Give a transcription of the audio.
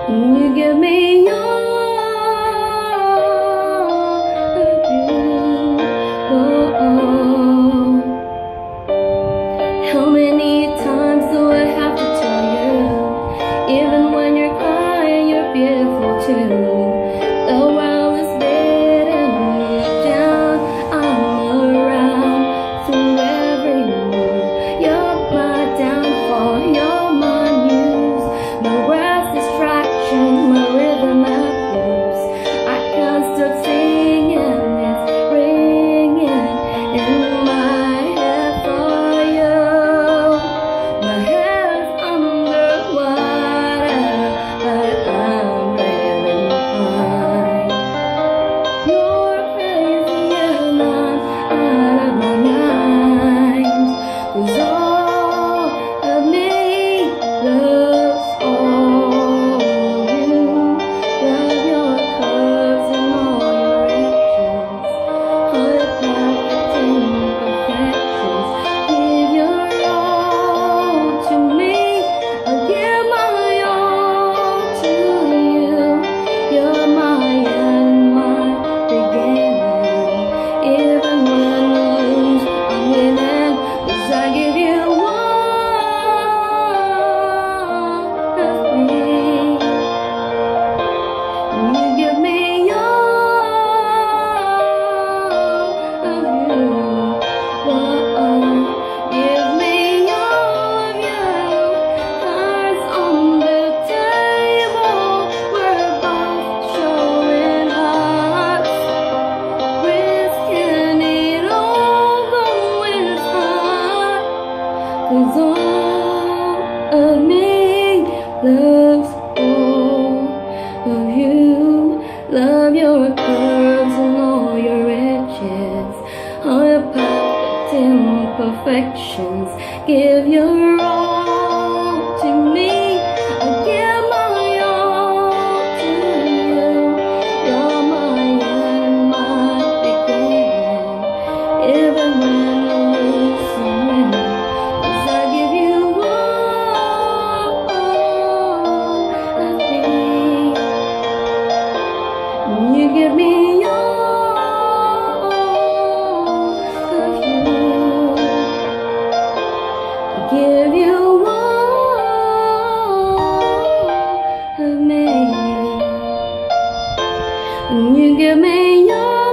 You give me all of you. Oh, how many times do I have to tell you? Even when you're crying, you're beautiful too. The world is beating me down. I'm around through every move. You're my downfall, you're my muse, my worst distraction, my rhythm and blues. I can't stop singing, it's ringing in my head for you. My head's underwater, but I'm really fine. You're crazy and I'm out of my mind. 'Cause all of me loves all you. Love your curves and all your edges, all your perfect imperfections. Give your all to me, I'll give my all to you. You're my end, my beginning. Even when I lose, I'm winning. 'Cause I give you all of me, and you give me all of you. Whoa, give me all of you. Cards on the table, we're both showing hearts, risking it all, though it's hard. 'Cause all of me loves all of you. Love your curves and all your edges, all your perfect imperfections. Give your all to me, I'll give my all to you. You're my end, my beginning. Even when I lose, I'm winning. 'Cause I give you all of me, and you give me all of you. Give you all of me, and you give me your